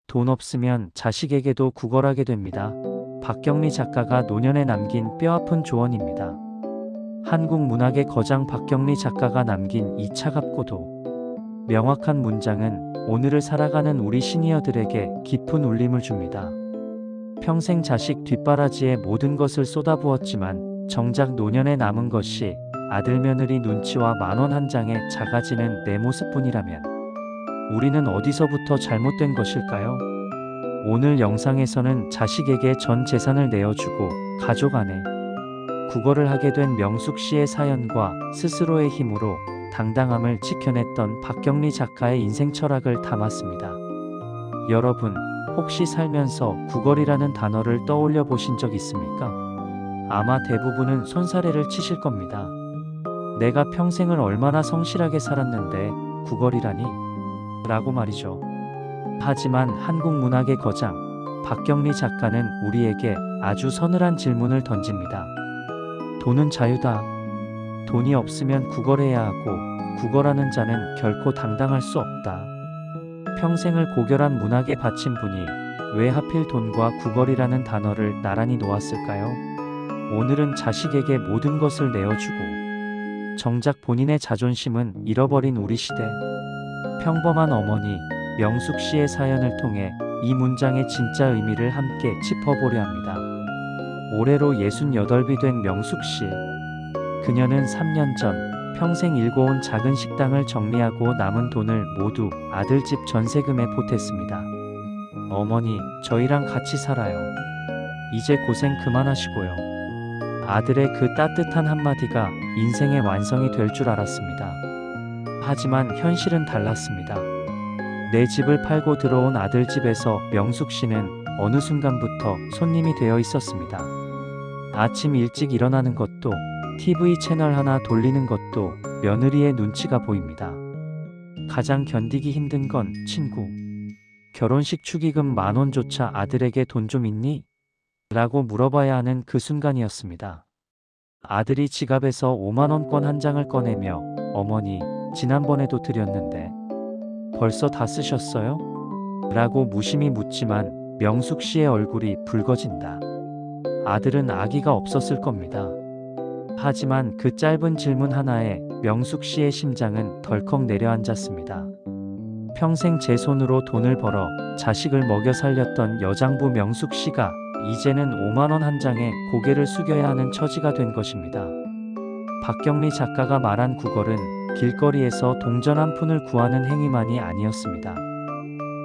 돈 없으면 자식에게도 구걸하게 됩니다. 박경리 작가가 노년에 남긴 뼈아픈 조언입니다. 한국 문학의 거장 박경리 작가가 남긴 이 차갑고도 명확한 문장은 오늘을 살아가는 우리 시니어들에게 깊은 울림을 줍니다. 평생 자식 뒷바라지에 모든 것을 쏟아부었지만 정작 노년에 남은 것이 아들 며느리 눈치와 만원 한 장에 작아지는 내 모습뿐이라면 우리는 어디서부터 잘못된 것일까요? 오늘 영상에서는 자식에게 전 재산을 내어주고 가족 안에 구걸을 하게 된 명숙 씨의 사연과 스스로의 힘으로 당당함을 지켜냈던 박경리 작가의 인생 철학을 담았습니다. 여러분, 혹시 살면서 구걸이라는 단어를 떠올려 보신 적 있습니까? 아마 대부분은 손사래를 치실 겁니다. 내가 평생을 얼마나 성실하게 살았는데 구걸이라니? 라고 말이죠. 하지만 한국 문학의 거장 박경리 작가는 우리에게 아주 서늘한 질문을 던집니다. 돈은 자유다. 돈이 없으면 구걸해야 하고 구걸하는 자는 결코 당당할 수 없다. 평생을 고결한 문학에 바친 분이 왜 하필 돈과 구걸이라는 단어를 나란히 놓았을까요? 오늘은 자식에게 모든 것을 내어주고 정작 본인의 자존심은 잃어버린 우리 시대. 평범한 어머니 명숙 씨의 사연을 통해 이 문장의 진짜 의미를 함께 짚어보려 합니다. 올해로 68이 된 명숙 씨. 그녀는 3년 전 평생 일궈온 작은 식당을 정리하고 남은 돈을 모두 아들 집 전세금에 보탰습니다. 어머니, 저희랑 같이 살아요. 이제 고생 그만하시고요. 아들의 그 따뜻한 한마디가 인생의 완성이 될 줄 알았습니다. 하지만 현실은 달랐습니다. 내 집을 팔고 들어온 아들 집에서 명숙 씨는 어느 순간부터 손님이 되어 있었습니다. 아침 일찍 일어나는 것도 TV 채널 하나 돌리는 것도 며느리의 눈치가 보입니다. 가장 견디기 힘든 건 친구. 결혼식 축의금 10,000원조차 아들에게 돈 좀 있니? 라고 물어봐야 하는 그 순간이었습니다. 아들이 지갑에서 50,000원권 한 장을 꺼내며 어머니, 지난번에도 드렸는데 벌써 다 쓰셨어요? 라고 무심히 묻지만 명숙 씨의 얼굴이 붉어진다. 아들은 아기가 없었을 겁니다. 하지만 그 짧은 질문 하나에 명숙 씨의 심장은 덜컥 내려앉았습니다. 평생 제 손으로 돈을 벌어 자식을 먹여 살렸던 여장부 명숙 씨가 이제는 50,000원 한 장에 고개를 숙여야 하는 처지가 된 것입니다. 박경리 작가가 말한 구걸은 길거리에서 동전 한 푼을 구하는 행위만이 아니었습니다.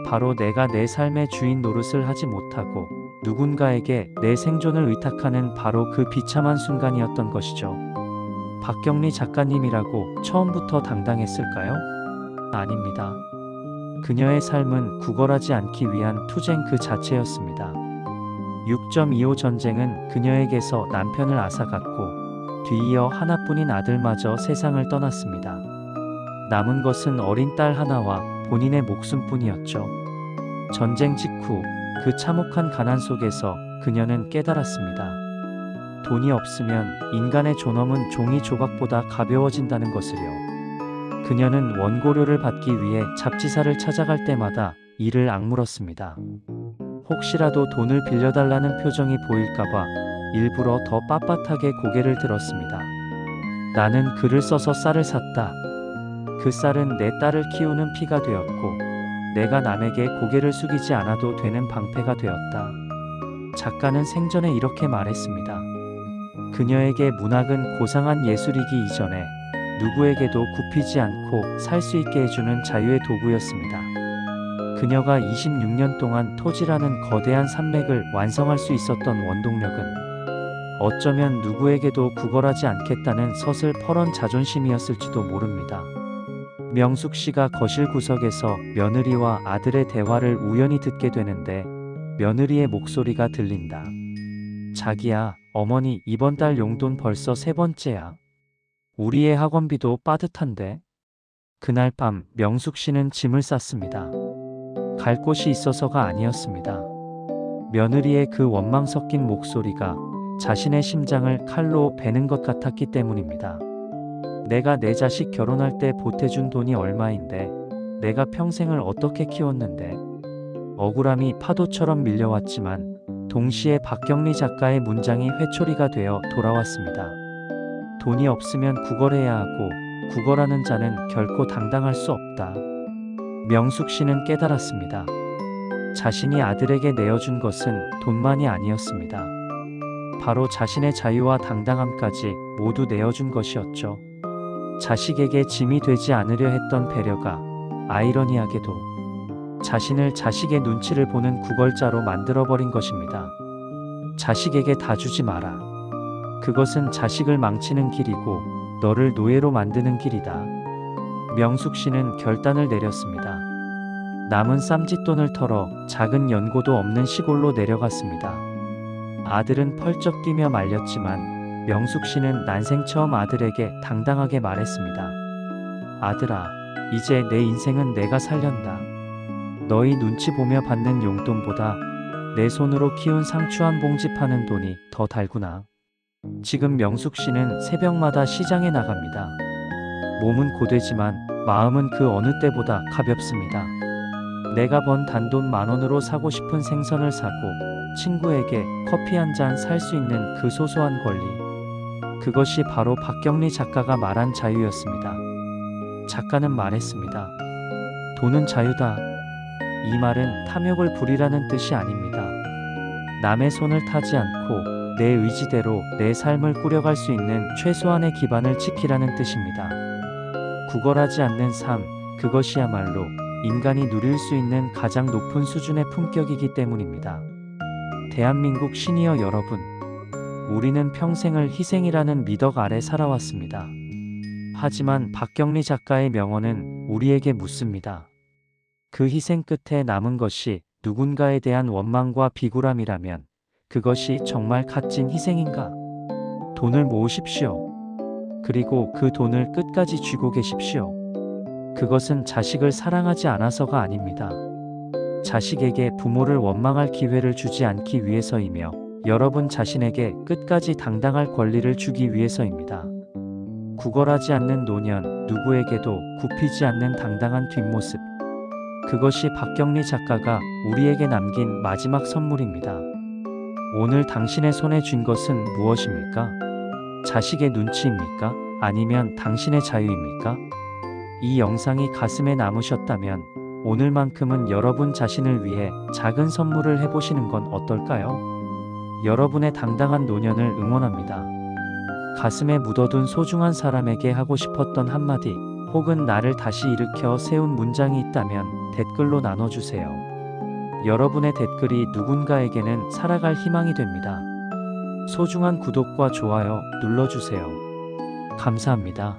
바로 내가 내 삶의 주인 노릇을 하지 못하고 누군가에게 내 생존을 의탁하는 바로 그 비참한 순간이었던 것이죠. 박경리 작가님이라고 처음부터 당당했을까요? 아닙니다. 그녀의 삶은 구걸하지 않기 위한 투쟁 그 자체였습니다. 6.25 전쟁은 그녀에게서 남편을 앗아갔고 뒤이어 하나뿐인 아들마저 세상을 떠났습니다. 남은 것은 어린 딸 하나와 본인의 목숨뿐이었죠. 전쟁 직후 그 참혹한 가난 속에서 그녀는 깨달았습니다. 돈이 없으면 인간의 존엄은 종이 조각보다 가벼워진다는 것을요. 그녀는 원고료를 받기 위해 잡지사를 찾아갈 때마다 이를 악물었습니다. 혹시라도 돈을 빌려달라는 표정이 보일까봐 일부러 더 빳빳하게 고개를 들었습니다. 나는 글을 써서 쌀을 샀다. 그 쌀은 내 딸을 키우는 피가 되었고 내가 남에게 고개를 숙이지 않아도 되는 방패가 되었다. 작가는 생전에 이렇게 말했습니다. 그녀에게 문학은 고상한 예술이기 이전에 누구에게도 굽히지 않고 살 수 있게 해주는 자유의 도구였습니다. 그녀가 26년 동안 토지라는 거대한 산맥을 완성할 수 있었던 원동력은 어쩌면 누구에게도 구걸하지 않겠다는 서슬퍼런 자존심이었을지도 모릅니다. 명숙 씨가 거실 구석에서 며느리와 아들의 대화를 우연히 듣게 되는데 며느리의 목소리가 들린다. 자기야, 어머니 이번 달 용돈 벌써 3번째야. 우리의 학원비도 빠듯한데. 그날 밤 명숙 씨는 짐을 쌌습니다. 갈 곳이 있어서가 아니었습니다. 며느리의 그 원망 섞인 목소리가 자신의 심장을 칼로 베는 것 같았기 때문입니다. 내가 내 자식 결혼할 때 보태준 돈이 얼마인데, 내가 평생을 어떻게 키웠는데, 억울함이 파도처럼 밀려왔지만 동시에 박경리 작가의 문장이 회초리가 되어 돌아왔습니다. 돈이 없으면 구걸해야 하고 구걸하는 자는 결코 당당할 수 없다. 명숙 씨는 깨달았습니다. 자신이 아들에게 내어준 것은 돈만이 아니었습니다. 바로 자신의 자유와 당당함까지 모두 내어준 것이었죠. 자식에게 짐이 되지 않으려 했던 배려가 아이러니하게도 자신을 자식의 눈치를 보는 구걸자로 만들어버린 것입니다. 자식에게 다 주지 마라. 그것은 자식을 망치는 길이고 너를 노예로 만드는 길이다. 명숙 씨는 결단을 내렸습니다. 남은 쌈짓돈을 털어 작은 연고도 없는 시골로 내려갔습니다. 아들은 펄쩍 뛰며 말렸지만 명숙 씨는 난생 처음 아들에게 당당하게 말했습니다. 아들아, 이제 내 인생은 내가 살련다. 너희 눈치 보며 받는 용돈보다 내 손으로 키운 상추 한 봉지 파는 돈이 더 달구나. 지금 명숙 씨는 새벽마다 시장에 나갑니다. 몸은 고되지만 마음은 그 어느 때보다 가볍습니다. 내가 번 단돈 10,000원으로 사고 싶은 생선을 사고 친구에게 커피 한 잔 살 수 있는 그 소소한 권리. 그것이 바로 박경리 작가가 말한 자유였습니다. 작가는 말했습니다. 돈은 자유다. 이 말은 탐욕을 부리라는 뜻이 아닙니다. 남의 손을 타지 않고 내 의지대로 내 삶을 꾸려갈 수 있는 최소한의 기반을 지키라는 뜻입니다. 구걸하지 않는 삶, 그것이야말로 인간이 누릴 수 있는 가장 높은 수준의 품격이기 때문입니다. 대한민국 시니어 여러분, 우리는 평생을 희생이라는 미덕 아래 살아왔습니다. 하지만 박경리 작가의 명언은 우리에게 묻습니다. 그 희생 끝에 남은 것이 누군가에 대한 원망과 비굴함이라면 그것이 정말 값진 희생인가? 돈을 모으십시오. 그리고 그 돈을 끝까지 쥐고 계십시오. 그것은 자식을 사랑하지 않아서가 아닙니다. 자식에게 부모를 원망할 기회를 주지 않기 위해서이며 여러분 자신에게 끝까지 당당할 권리를 주기 위해서입니다. 구걸하지 않는 노년, 누구에게도 굽히지 않는 당당한 뒷모습. 그것이 박경리 작가가 우리에게 남긴 마지막 선물입니다. 오늘 당신의 손에 쥔 것은 무엇입니까? 자식의 눈치입니까? 아니면 당신의 자유입니까? 이 영상이 가슴에 남으셨다면 오늘만큼은 여러분 자신을 위해 작은 선물을 해보시는 건 어떨까요? 여러분의 당당한 노년을 응원합니다. 가슴에 묻어둔 소중한 사람에게 하고 싶었던 한마디 혹은 나를 다시 일으켜 세운 문장이 있다면 댓글로 나눠주세요. 여러분의 댓글이 누군가에게는 살아갈 희망이 됩니다. 소중한 구독과 좋아요 눌러주세요. 감사합니다.